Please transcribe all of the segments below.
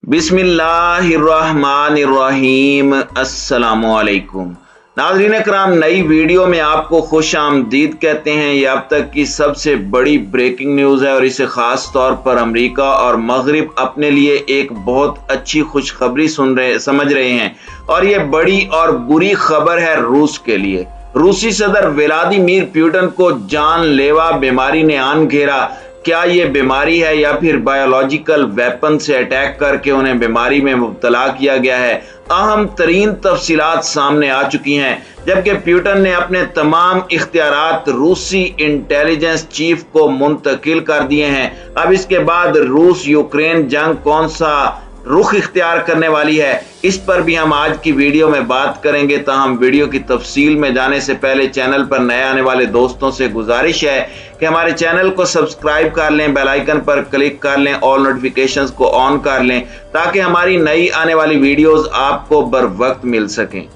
बिस्मिल्लाहिर्रहमानिर्रहीम। अस्सलामुअलैकुम नाज़रीन कराम, नई वीडियो में आपको खुश आमदीद कहते हैं। ये अब तक की सबसे बड़ी ब्रेकिंग न्यूज़ है और इसे ख़ास तौर पर अमेरिका और मगरिब अपने लिए एक बहुत अच्छी खुशखबरी समझ रहे हैं। और ये बड़ी और बुरी खबर है रूस के लिए। रूसी सदर व्लादिमीर पुतिन को जानलेवा बीमारी ने आन घेरा। क्या ये बीमारी है या फिर बायोलॉजिकल वेपन से अटैक करके उन्हें बीमारी में मुब्तला किया गया है? अहम तरीन तफसीलात सामने आ चुकी हैं, जबकि पुतिन ने अपने तमाम इख्तियारात रूसी इंटेलिजेंस चीफ को मुंतकिल कर दिए हैं। अब इसके बाद रूस यूक्रेन जंग कौन सा रुख इख्तियार करने वाली है, इस पर भी हम आज की वीडियो में बात करेंगे। ताहम वीडियो की तफसील में जाने से पहले चैनल पर नए आने वाले दोस्तों से गुजारिश है कि हमारे चैनल को सब्सक्राइब कर लें, बेल आइकन पर क्लिक कर लें, ऑल नोटिफिकेशंस को ऑन कर लें ताकि हमारी नई आने वाली वीडियोस आपको बर वक्त मिल सकें।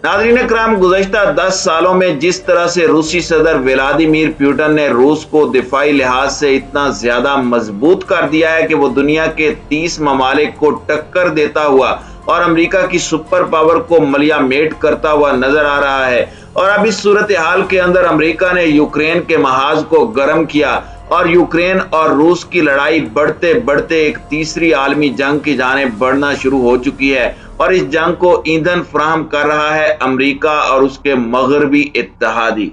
नाज़रीन कराम, गुज़श्ता 10 सालों में जिस तरह से रूसी सदर व्लादिमीर पुतिन ने रूस को दिफाई लिहाज से इतना ज्यादा मजबूत कर दिया है कि वो दुनिया के 30 ममालिक को टक्कर देता हुआ और अमेरिका की सुपर पावर को मलियामेट करता हुआ नजर आ रहा है। और अब इस सूरत हाल के अंदर अमेरिका ने यूक्रेन के महाज को गर्म किया और यूक्रेन और रूस की लड़ाई बढ़ते बढ़ते एक तीसरी आलमी जंग की जानिब बढ़ना शुरू हो चुकी है। और इस जंग को ईंधन फराहम कर रहा है अमेरिका और उसके मगरबी इत्तेहादी।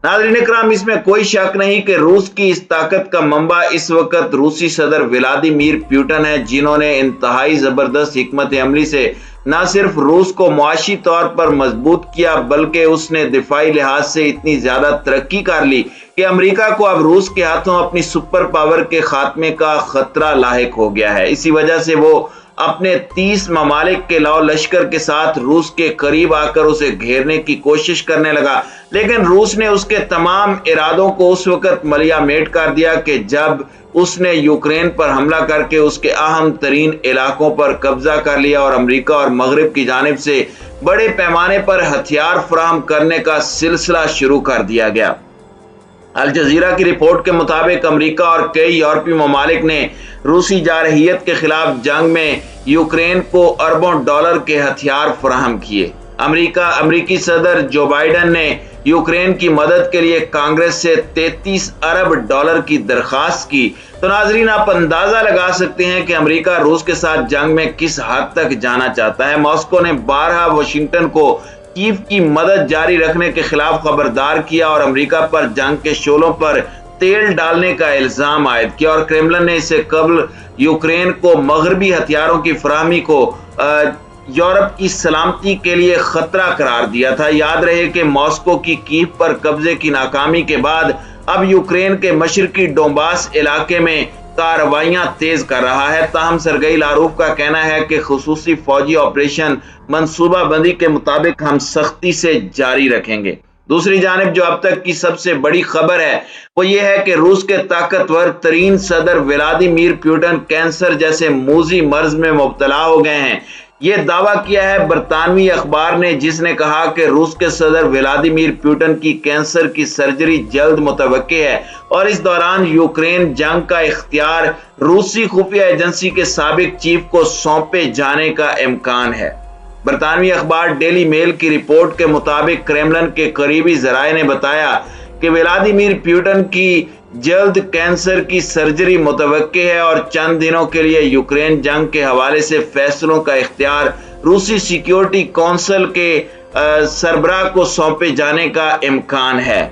नाज़रीन कराम, इसमें कोई शक नहीं कि रूस की इस ताकत का मंबा इस वक्त रूसी सदर व्लादिमीर पुतिन है, जिन्होंने इंतहाई जबरदस्त हिकमत अमली से न सिर्फ रूस को मुआशी तौर पर मजबूत किया, बल्कि उसने दिफाई लिहाज से इतनी ज्यादा तरक्की कर ली कि अमेरिका को अब रूस के हाथों अपनी सुपर पावर के खात्मे का खतरा लाहिक हो गया है। इसी वजह से वो अपने 30 ममालिक के लाओ लश्कर के साथ रूस के करीब आकर उसे घेरने की कोशिश करने लगा, लेकिन रूस ने उसके तमाम इरादों को उस वक्त मलियामेट कर दिया कि जब उसने यूक्रेन पर हमला करके उसके अहम तरीन इलाकों पर कब्जा कर लिया और अमेरिका और मगरिब की जानिब से बड़े पैमाने पर हथियार फराहम करने का सिलसिला शुरू कर दिया गया। अल जजीरा की रिपोर्ट के मुताबिक अमेरिका और कई यूरोपीय ममालिक ने रूसी जारहियत के खिलाफ जंग में यूक्रेन को अरबों डॉलर के हथियार फराहम किए। अमेरिकी सदर जो बाइडेन ने यूक्रेन की मदद के लिए कांग्रेस से 33 अरब डॉलर की दरखास्त की। तो नाजरीन, आप अंदाजा लगा सकते हैं कि अमेरिका रूस के साथ जंग में किस हद तक जाना चाहता है। मॉस्को ने 12 वाशिंगटन को कीव की मदद जारी रखने के खिलाफ खबरदार किया और अमेरिका पर जंग के शोलों पर तेल डालने का इल्जाम आयद किया। और क्रेमलिन ने इससे कबल यूक्रेन को मगरबी हथियारों की फराहमी को यूरोप की सलामती के लिए खतरा करार दिया था। याद रहे कि मॉस्को की कीव पर कब्जे की नाकामी के बाद अब यूक्रेन के मशरकी डोंबास इलाके में कार्रवाइयां तेज कर रहा है। ताहम सरगई लारूफ का कहना है कि खुसूसी फौजी ऑपरेशन मंसूबा बंदी के मुताबिक हम सख्ती से जारी रखेंगे। दूसरी जानिब जो अब तक की सबसे बड़ी खबर है वो ये है कि रूस के ताकतवर तरीन सदर व्लादिमीर पुतिन कैंसर जैसे मूजी मर्ज में मुब्तला हो गए हैं। ये दावा किया है बरतानवी अखबार ने, जिसने कहा कि रूस के सदर व्लादिमीर पुतिन की कैंसर की सर्जरी जल्द मुतवक्के है और इस दौरान यूक्रेन जंग का इख्तियार रूसी खुफिया एजेंसी के साबिक चीफ को सौंपे जाने का इम्कान है। बरतानवी अखबार डेली मेल की रिपोर्ट के मुताबिक क्रेमलिन के करीबी जराये ने बताया कि व्लादिमीर पुतिन की जल्द कैंसर की सर्जरी मुतवक्के है और चंद दिनों के लिए यूक्रेन जंग के हवाले से फैसलों का इख्तियार रूसी सिक्योरिटी काउंसिल के सरबराह को सौंपे जाने का इम्कान है।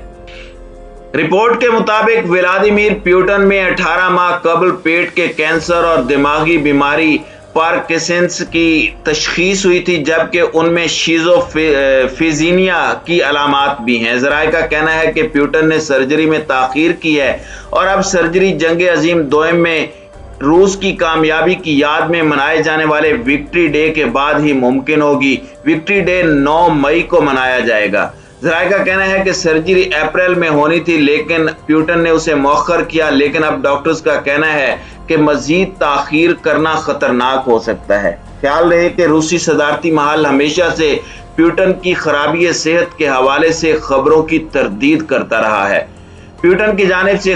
रिपोर्ट के मुताबिक व्लादिमीर पुतिन में 18 माह कबल पेट के कैंसर और दिमागी बीमारी पार्किंसंस की तशखीस हुई थी, जबकि उनमें शिज़ोफ्रेनिया की अलामात भी हैं। ज़राए का कहना है कि पुतिन ने सर्जरी में ताख़ीर की है और अब सर्जरी जंग अजीम दोयम में रूस की कामयाबी की याद में मनाए जाने वाले विक्ट्री डे के बाद ही मुमकिन होगी। विक्ट्री डे 9 मई को मनाया जाएगा। ज़राए का कहना है कि सर्जरी अप्रैल में होनी थी, लेकिन पुतिन ने उसे मौखर किया। लेकिन अब डॉक्टर्स का कहना है कि मजीद ताखीर करना खतरनाक हो सकता है। ख्याल रहे कि रूसी सदारती महल हमेशा से पुतिन की खराबी सेहत के हवाले से खबरों की तरदीद करता रहा है। पुतिन की जानिब से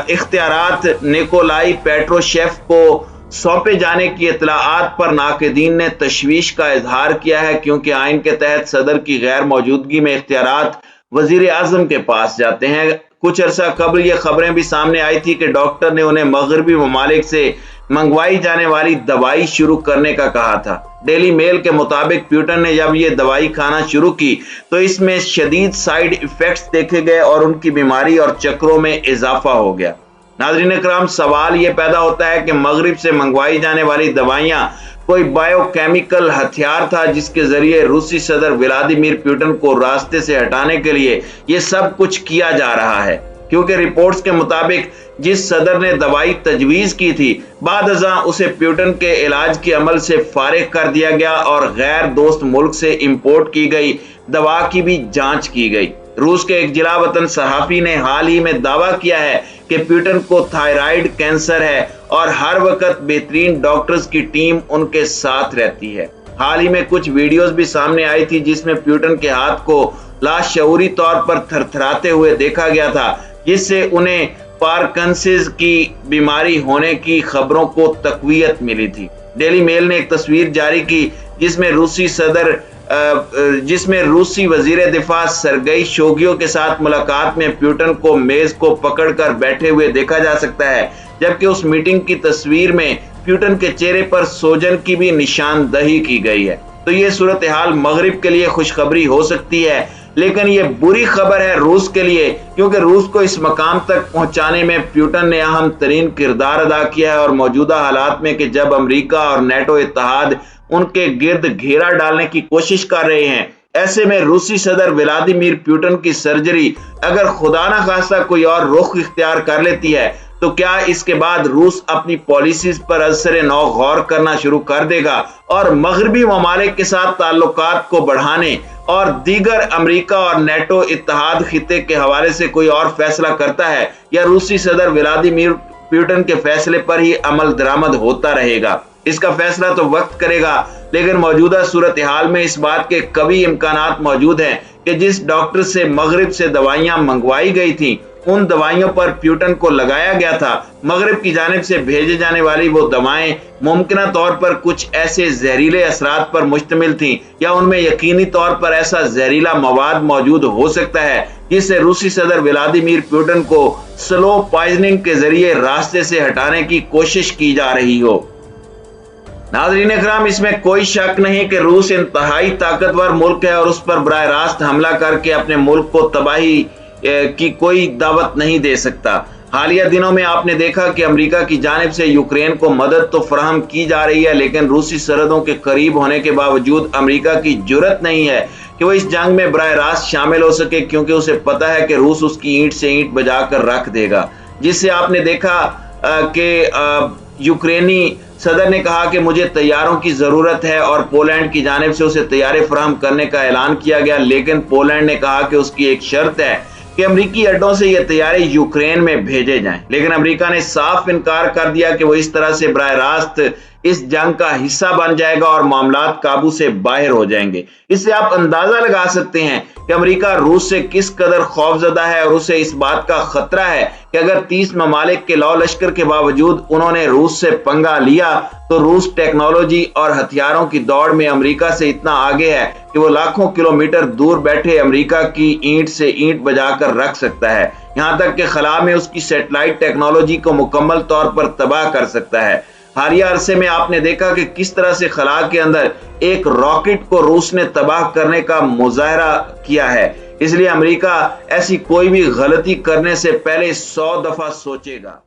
इख्तियारात निकोलाई पेट्रोशेव को सौंपे जाने की इतलाआत पर नाक़दीन ने तशवीश का इजहार किया है, क्योंकि आइन के तहत सदर की गैर मौजूदगी में इख्तियारात वजीर आजम के पास जाते हैं। कुछ अरसा कबल ये खबरें भी सामने आई थी कि डॉक्टर ने उन्हें मगरबी ममालिक से मंगवाई जाने वाली दवाई शुरू करने का कहा था। डेली मेल के मुताबिक प्यूटन ने जब ये दवाई खाना शुरू की तो इसमें शदीद साइड इफेक्ट्स देखे गए और उनकी बीमारी और चक्रों में इजाफा हो गया। नाज़रीन इकराम, सवाल ये पैदा होता है कि मगरिब से मंगवाई जाने वाली दवाइयां कोई बायोकेमिकल हथियार था जिसके जरिए रूसी सदर व्लादिमीर पुतिन को रास्ते से हटाने के लिए ये सब कुछ किया जा रहा है, क्योंकि रिपोर्ट्स के मुताबिक जिस सदर ने दवाई तजवीज की थी बादअज़ां उसे पुतिन के इलाज के अमल से फारिग कर दिया गया और गैर दोस्त मुल्क से इंपोर्ट की गई दवा की भी जांच की गई। रूस के एक जिला वतन सहाफी ने हाल ही में दावा किया है कि पुतिन को थायराइड कैंसर है और हर वक्त बेहतरीन डॉक्टर्स की टीम उनके साथ रहती है। हाल ही में कुछ वीडियोस भी सामने आई थी जिसमें पुतिन के हाथ को लाशऊरी तौर पर थरथराते हुए देखा गया था, जिससे उन्हें पार्किंसंस की बीमारी होने की खबरों को तकवीयत मिली थी। डेली मेल ने एक तस्वीर जारी की जिसमें रूसी वजीर दिफा सरगई शोगियो के साथ मुलाकात में पुतिन को मेज को पकड़कर बैठे हुए देखा जा सकता है, जबकि उस मीटिंग की तस्वीर में पुतिन के चेहरे पर सोजन की भी निशानदही की गई है। तो ये सूरत हाल मगरिब के लिए खुशखबरी हो सकती है, लेकिन ये बुरी खबर है रूस के लिए, क्योंकि रूस को इस मकाम तक पहुंचाने में पुतिन ने अहम तरीन किरदार अदा किया है। और मौजूदा हालात में कि जब अमेरिका और नेटो इत्तेहाद उनके गिर्द घेरा डालने की कोशिश कर रहे हैं, ऐसे में रूसी सदर व्लादिमीर पुतिन की सर्जरी अगर खुदा ना खास्ता कोई और रुख इख्तियार कर लेती है तो क्या इसके बाद रूस अपनी पॉलिसीज पर असर नौ गौर करना शुरू कर देगा और मगरबी ममालिक के साथ ताल्लुकात को बढ़ाने और दीगर अमेरिका और नेटो इत्तेहाद खिते के हवाले से कोई और फैसला करता है, या रूसी सदर व्लादिमीर पुतिन के फैसले पर ही अमल दरामद होता रहेगा? इसका फैसला तो वक्त करेगा, लेकिन मौजूदा सूरत हाल में इस बात के कई इम्कानात मौजूद हैं कि जिस डॉक्टर से मगरिब से दवाइयां मंगवाई गई थी उन दवाइयों पर पुतिन को लगाया गया था। मगरिब की जानिब से भेजे जाने वाली वो दवाएं मुमकिन तौर पर कुछ ऐसे जहरीले असरात पर मुश्तमिल थीं, या उनमें यकीनी तौर पर ऐसा जहरीला मवाद मौजूद हो सकता है जिससे रूसी सदर व्लादिमीर पुतिन को स्लो पॉइजनिंग के जरिए रास्ते से हटाने की कोशिश की जा रही हो। नाज़रीन इकराम, इसमें कोई शक नहीं कि रूस इंतहाई ताकतवर मुल्क है और उस पर बराह रास्त हमला करके अपने मुल्क को तबाही की कोई दावत नहीं दे सकता। हालिया दिनों में आपने देखा कि अमेरिका की जानिब से यूक्रेन को मदद तो फराहम की जा रही है, लेकिन रूसी सरहदों के करीब होने के बावजूद अमेरिका की जुर्रत नहीं है कि वो इस जंग में बराह रास्त शामिल हो सके, क्योंकि उसे पता है कि रूस उसकी ईंट से ईंट बजाकर रख देगा। जिससे आपने देखा कि यूक्रेनी सदर ने कहा कि मुझे तैयारों की जरूरत है और पोलैंड की जानिब से उसे तैयारे फराहम करने का ऐलान किया गया, लेकिन पोलैंड ने कहा कि उसकी एक शर्त है कि अमरीकी अड्डों से ये तैयारे यूक्रेन में भेजे जाएं। लेकिन अमेरिका ने साफ इनकार कर दिया कि वो इस तरह से बराह रास्त इस जंग का हिस्सा बन जाएगा और मामलात काबू से बाहर हो जाएंगे। इससे आप अंदाजा लगा सकते हैं कि अमेरिका रूस से किस कदर खौफजदा है और उसे इस बात का खतरा है कि अगर 30 ममालिक के लौ लश्कर के बावजूद उन्होंने रूस से पंगा लिया तो रूस टेक्नोलॉजी और हथियारों की दौड़ में अमेरिका से इतना आगे है कि वो लाखों किलोमीटर दूर बैठे अमेरिका की ईंट से ईंट बजाकर रख सकता है, यहाँ तक कि खला में उसकी सैटेलाइट टेक्नोलॉजी को मुकम्मल तौर पर तबाह कर सकता है। हालिया अरसे में आपने देखा कि किस तरह से खला के अंदर एक रॉकेट को रूस ने तबाह करने का मुजाहरा किया है। इसलिए अमेरिका ऐसी कोई भी गलती करने से पहले 100 दफा सोचेगा।